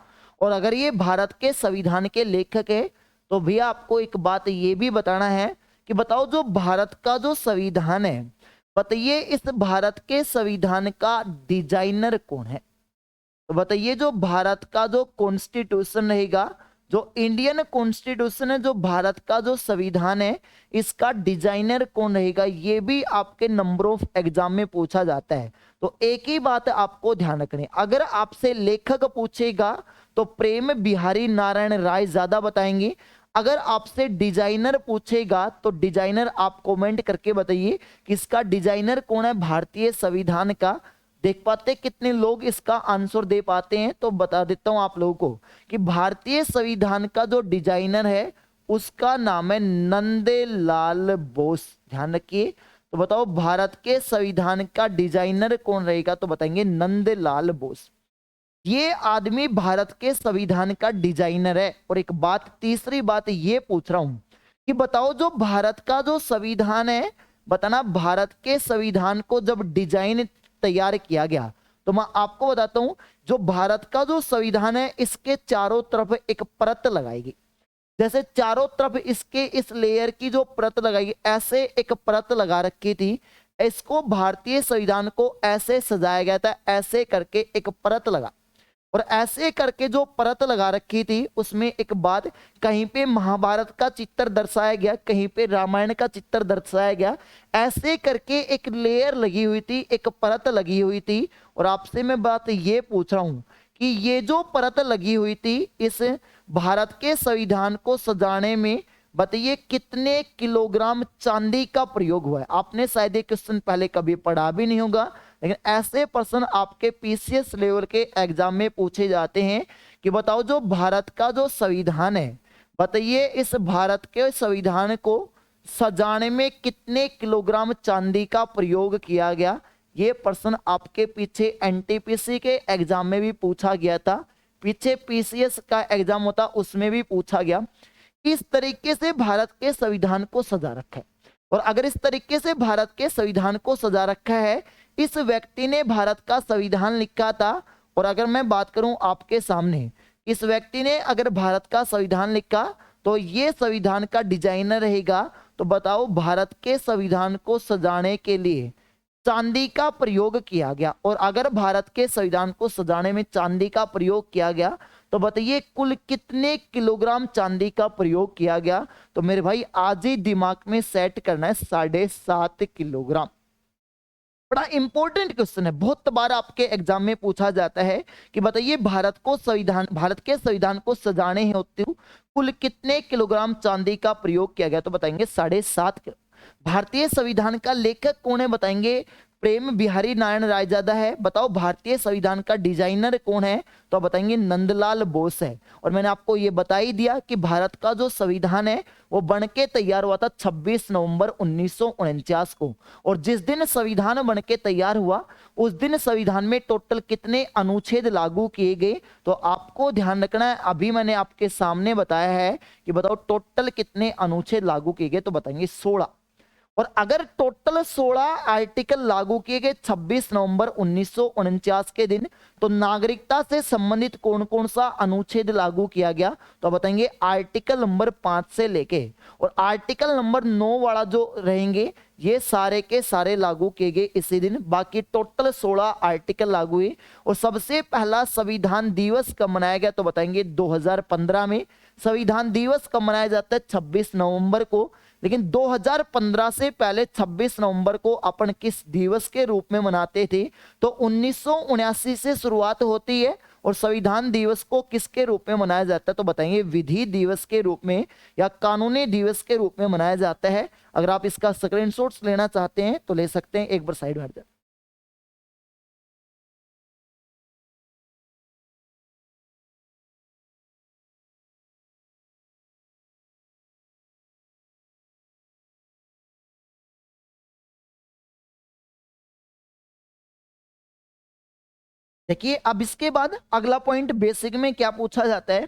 और अगर ये भारत के संविधान के लेखक है तो भैया आपको एक बात ये भी बताना है कि बताओ जो भारत का जो संविधान है, बताइए इस भारत के संविधान का डिजाइनर कौन है। तो बताइए जो भारत का जो कॉन्स्टिट्यूशन रहेगा, जो इंडियन कॉन्स्टिट्यूशन है, जो भारत का जो संविधान है, इसका डिजाइनर कौन रहेगा, ये भी आपके नंबर ऑफ एग्जाम में पूछा जाता है। तो एक ही बात आपको ध्यान रखनी, अगर आपसे लेखक पूछेगा तो प्रेम बिहारी नारायण रायजादा बताएंगे। अगर आपसे डिजाइनर पूछेगा तो डिजाइनर आप कमेंट करके बताइए कि इसका डिजाइनर कौन है भारतीय संविधान का। देख पाते कितने लोग इसका आंसर दे पाते हैं, तो बता देता हूं आप लोगों को कि भारतीय संविधान का जो डिजाइनर है उसका नाम है नंदलाल बोस। ध्यान रखिए, तो बताओ भारत के संविधान का डिजाइनर कौन रहेगा, तो बताएंगे नंदलाल बोस। ये आदमी भारत के संविधान का डिजाइनर है। और एक बात, तीसरी बात ये पूछ रहा हूं कि बताओ जो भारत का जो संविधान है, बताना भारत के संविधान को जब डिजाइन तैयार किया गया, तो मैं आपको बताता हूं जो भारत का जो संविधान है इसके चारों तरफ एक परत लगाएगी। जैसे चारों तरफ इसके इस लेयर की जो परत लगाएगी, ऐसे एक परत लगा रखी थी, इसको भारतीय संविधान को ऐसे सजाया गया था, ऐसे करके एक परत लगा। और ऐसे करके जो परत लगा रखी थी उसमें एक बात, कहीं पे महाभारत का चित्र दर्शाया गया, कहीं पे रामायण का चित्र दर्शाया गया, ऐसे करके एक लेयर लगी हुई थी, एक परत लगी हुई थी। और आपसे मैं बात ये पूछ रहा हूं कि ये जो परत लगी हुई थी इस भारत के संविधान को सजाने में बताइए कितने किलोग्राम चांदी का प्रयोग हुआ है। आपने शायद ये क्वेश्चन पहले कभी पढ़ा भी नहीं होगा, लेकिन ऐसे प्रश्न आपके पीसीएस लेवल के एग्जाम में पूछे जाते हैं कि बताओ जो भारत का जो संविधान है, बताइए इस भारत के संविधान को सजाने में कितने किलोग्राम चांदी का प्रयोग किया गया। ये प्रश्न आपके पीछे एनटीपीसी के एग्जाम में भी पूछा गया था, पीछे पीसीएस का एग्जाम होता उसमें भी पूछा गया। इस तरीके से भारत के संविधान को सजा रखा है। और अगर इस तरीके से भारत के संविधान को सजा रखा है, इस व्यक्ति ने भारत का संविधान लिखा था। और अगर मैं बात करूं आपके सामने, इस व्यक्ति ने अगर भारत का संविधान लिखा तो ये संविधान का डिजाइनर रहेगा। तो बताओ भारत के संविधान को सजाने के लिए चांदी का प्रयोग किया गया। और अगर भारत के संविधान को सजाने में चांदी का प्रयोग किया गया तो बताइए कुल कितने किलोग्राम चांदी का प्रयोग किया गया। तो मेरे भाई आज ही दिमाग में सेट करना है 7.5 किलोग्राम। बड़ा इंपॉर्टेंट क्वेश्चन है, बहुत बार आपके एग्जाम में पूछा जाता है कि बताइए भारत के संविधान को सजाने हेतु कुल कितने किलोग्राम चांदी का प्रयोग किया गया। तो बताएंगे 7.5 किलो। भारतीय संविधान का लेखक कौन है, बताएंगे प्रेम बिहारी नारायण रायजादा है। बताओ भारतीय संविधान का डिजाइनर कौन है, तो बताएंगे नंदलाल बोस है। और मैंने आपको ये बता ही दिया कि भारत का जो संविधान है वो बनके तैयार हुआ था 26 नवंबर 1949 को। और जिस दिन संविधान बनके तैयार हुआ उस दिन संविधान में टोटल कितने अनुच्छेद लागू किए गए, तो आपको ध्यान रखना है। अभी मैंने आपके सामने बताया है कि बताओ टोटल कितने अनुच्छेद लागू किए गए, तो बताएंगे 16। और अगर टोटल 16 आर्टिकल लागू किए गए 26 नवंबर 1949 के दिन, तो नागरिकता से संबंधित कौन कौन सा अनुच्छेद लागू किया गया, तो बताएंगे आर्टिकल नंबर 5 से लेके और आर्टिकल नंबर 9 वाला जो रहेंगे ये सारे के सारे लागू किए गए इसी दिन। बाकी टोटल 16 आर्टिकल लागू हुए। और सबसे पहला संविधान दिवस कब मनाया गया, तो बताएंगे 2015 में। संविधान दिवस कब मनाया जाता है, 26 नवंबर को। लेकिन 2015 से पहले 26 नवंबर को अपन किस दिवस के रूप में मनाते थे, तो 1979 से शुरुआत होती है और संविधान दिवस को किसके रूप में मनाया जाता है, तो बताएंगे विधि दिवस के रूप में या कानूनी दिवस के रूप में मनाया जाता है। अगर आप इसका स्क्रीनशॉट्स लेना चाहते हैं तो ले सकते हैं, एक बार साइड में हट जाए। देखिए अब इसके बाद अगला पॉइंट बेसिक में क्या पूछा जाता है।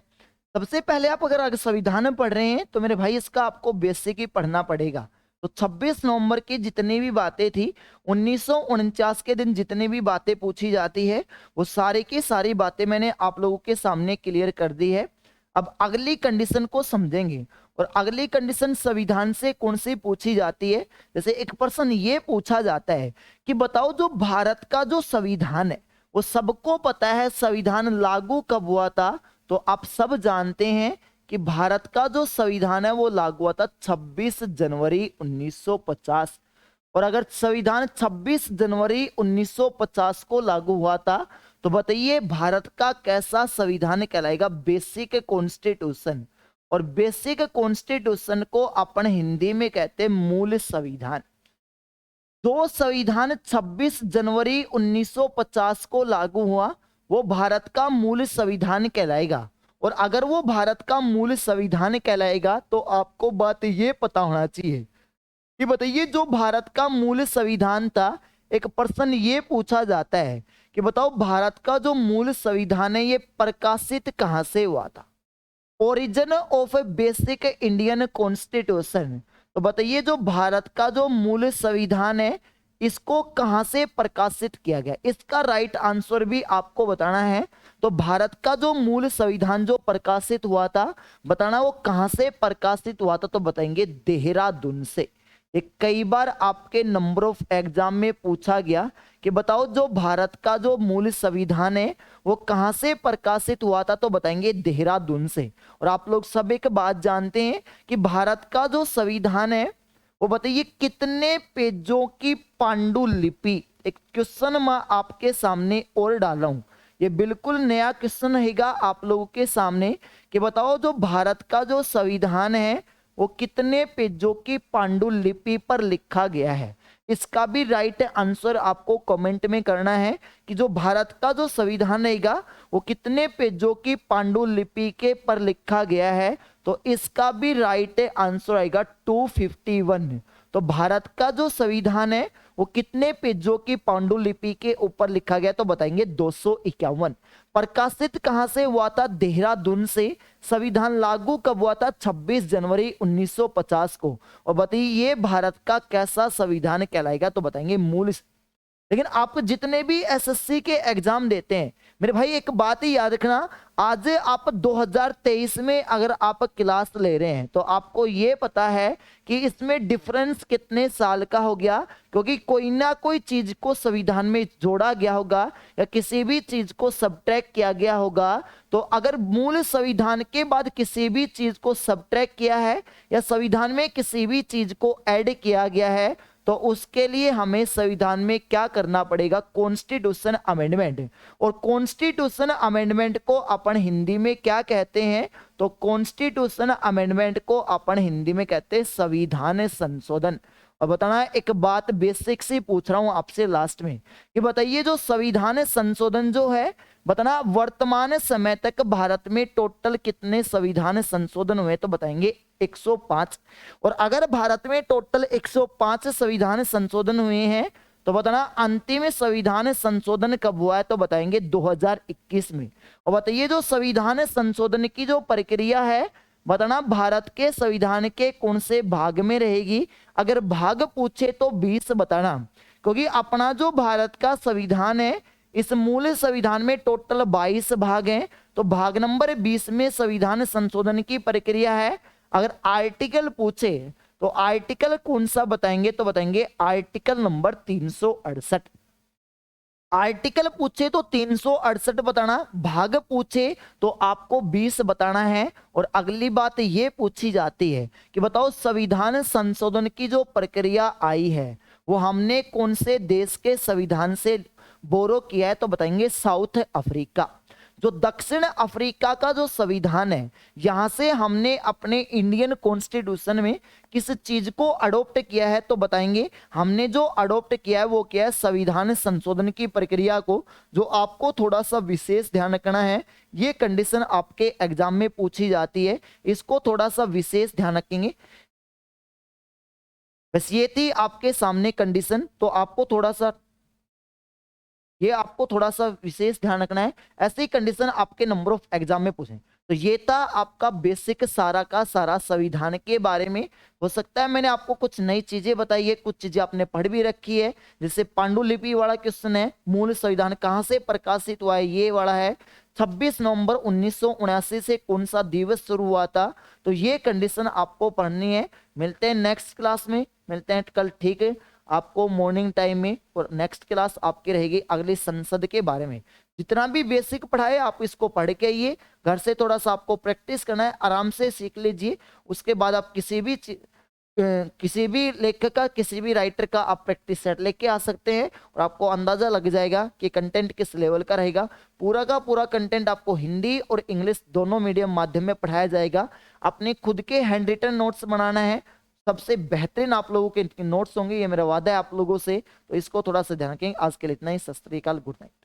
सबसे पहले आप अगर संविधान पढ़ रहे हैं तो मेरे भाई इसका आपको बेसिक ही पढ़ना पड़ेगा। तो 26 नवंबर की जितनी भी बातें थी, 1949 के दिन जितनी भी बातें पूछी जाती है वो सारी की सारी बातें मैंने आप लोगों के सामने क्लियर कर दी है। अब अगली कंडीशन को समझेंगे और अगली कंडीशन संविधान से कौन सी पूछी जाती है। जैसे एक पर्सन ये पूछा जाता है कि बताओ जो भारत का जो संविधान है वो सबको पता है संविधान लागू कब हुआ था, तो आप सब जानते हैं कि भारत का जो संविधान है वो लागू हुआ था 26 जनवरी 1950। और अगर संविधान 26 जनवरी 1950 को लागू हुआ था तो बताइए भारत का कैसा संविधान कहलाएगा, बेसिक कॉन्स्टिट्यूशन। और बेसिक कॉन्स्टिट्यूशन को अपन हिंदी में कहते हैं मूल संविधान। जो संविधान 26 जनवरी 1950 को लागू हुआ वो भारत का मूल संविधान कहलाएगा। और अगर वो भारत का मूल संविधान कहलाएगा तो आपको बात ये पता होना चाहिए कि बताइए जो भारत का मूल संविधान था, एक पर्सन ये पूछा जाता है कि बताओ भारत का जो मूल संविधान है ये प्रकाशित कहां से हुआ था, origin of A basic Indian constitution. तो बताइए जो भारत का जो मूल संविधान है इसको कहां से प्रकाशित किया गया, इसका राइट आंसर भी आपको बताना है। तो भारत का जो मूल संविधान जो प्रकाशित हुआ था बताना वो कहां से प्रकाशित हुआ था, तो बताएंगे देहरादून से। एक कई बार आपके नंबर ऑफ एग्जाम में पूछा गया कि बताओ जो भारत का जो मूल संविधान है वो कहां से प्रकाशित हुआ था, तो बताएंगे देहरादून से। और आप लोग सब एक बात जानते हैं कि भारत का जो संविधान है वो बताइए कितने पेजों की पांडुलिपि। एक क्वेश्चन मैं आपके सामने और डाला हूं, ये बिल्कुल नया क्वेश्चन रहेगा आप लोगों के सामने कि बताओ जो भारत का जो संविधान है वो कितने पेजों की पांडुलिपि पर लिखा गया है। इसका भी राइट आंसर आपको कमेंट में करना है कि जो भारत का जो संविधान रहेगा वो कितने पेजों की पांडुलिपि के पर लिखा गया है। तो इसका भी राइट आंसर आएगा 251। तो भारत का जो संविधान है वो कितने पेजों की पांडुलिपि के ऊपर लिखा गया, तो बताएंगे 251। प्रकाशित कहां से हुआ था, देहरादून से। संविधान लागू कब हुआ था, 26 जनवरी 1950 को। और बताइए ये भारत का कैसा संविधान कहलाएगा, तो बताएंगे मूल। लेकिन आप जितने भी एसएससी के एग्जाम देते हैं मेरे भाई एक बात ही याद रखना, आज आप 2023 में अगर आप क्लास ले रहे हैं तो आपको ये पता है कि इसमें डिफरेंस कितने साल का हो गया, क्योंकि कोई ना कोई चीज को संविधान में जोड़ा गया होगा या किसी भी चीज को सब्ट्रैक्ट किया गया होगा। तो अगर मूल संविधान के बाद किसी भी चीज को सब्ट्रैक्ट किया है या संविधान में किसी भी चीज को ऐड किया गया है तो उसके लिए हमें संविधान में क्या करना पड़ेगा, कॉन्स्टिट्यूशन अमेंडमेंट। और कॉन्स्टिट्यूशन अमेंडमेंट को अपन हिंदी में क्या कहते हैं, तो कॉन्स्टिट्यूशन अमेंडमेंट को अपन हिंदी में कहते हैं संविधान संशोधन। और बताना एक बात बेसिक से पूछ रहा हूं आपसे लास्ट में कि बताइए जो संविधान संशोधन जो है बताना वर्तमान समय तक भारत में टोटल कितने संविधान संशोधन हुए, तो बताएंगे 105। और अगर भारत में टोटल 105 संविधान संशोधन हुए हैं तो बताना अंतिम संविधान संशोधन कब हुआ है, तो बताएंगे 2021 में। और बताइए जो संविधान संशोधन की जो प्रक्रिया है बताना भारत के संविधान के कौन से भाग में रहेगी। अगर भाग पूछे तो 20 बताना, क्योंकि अपना जो भारत का संविधान है इस मूल संविधान में टोटल 22 भाग हैं, तो भाग नंबर 20 में संविधान संशोधन की प्रक्रिया है। अगर आर्टिकल पूछे तो आर्टिकल कौन सा बताएंगे, तो बताएंगे आर्टिकल नंबर 368। आर्टिकल पूछे तो 368 बताना, भाग पूछे तो आपको 20 बताना है। और अगली बात ये पूछी जाती है कि बताओ संविधान संशोधन की जो प्रक्रिया आई है वो हमने कौन से देश के संविधान से बोरो किया है, तो बताएंगे साउथ अफ्रीका। जो दक्षिण अफ्रीका का जो संविधान है, यहां से हमने अपने इंडियन कॉन्स्टिट्यूशन में किस चीज को अडॉप्ट किया है, तो बताएंगे हमने जो अडॉप्ट किया है वो क्या है, संविधान संशोधन की प्रक्रिया को। जो आपको थोड़ा सा विशेष ध्यान रखना है, ये कंडीशन आपके एग्जाम में पूछी जाती है, इसको थोड़ा सा विशेष ध्यान रखेंगे। बस ये थी आपके सामने कंडीशन, तो आपको थोड़ा सा ये आपको थोड़ा सा विशेष ध्यान रखना है। ऐसी कंडीशन आपके नंबर ऑफ एग्जाम में पूछे। तो ये था आपका बेसिक सारा का सारा संविधान के बारे में। हो सकता है मैंने आपको कुछ नई चीजें बताई है, कुछ चीजें आपने पढ़ भी रखी है, जैसे पांडुलिपि वाला क्वेश्चन है, मूल संविधान कहाँ से प्रकाशित हुआ है, ये वाला है 26 नवंबर 1979 से कौन सा दिवस शुरू हुआ था। तो ये कंडीशन आपको पढ़नी है। मिलते हैं नेक्स्ट क्लास में, मिलते हैं कल, ठीक है, आपको मॉर्निंग टाइम में। और नेक्स्ट क्लास आपकी रहेगी अगली संसद के बारे में। जितना भी बेसिक पढ़ाए आप इसको पढ़ के आइए, घर से थोड़ा सा आपको प्रैक्टिस करना है, आराम से सीख लीजिए। उसके बाद आप किसी भी लेखक का, किसी भी राइटर का आप प्रैक्टिस सेट लेके आ सकते हैं और आपको अंदाजा लग जाएगा कि कंटेंट किस लेवल का रहेगा। पूरा का पूरा कंटेंट आपको हिंदी और इंग्लिश दोनों मीडियम माध्यम में पढ़ाया जाएगा। अपने खुद के हैंड रिटन नोट्स बनाना है, सबसे बेहतरीन आप लोगों के नोट्स होंगे, ये मेरा वादा है आप लोगों से। तो इसको थोड़ा सा ध्यान रखें। आज के लिए इतना ही। सत श्री अकाल, गुड नाइट।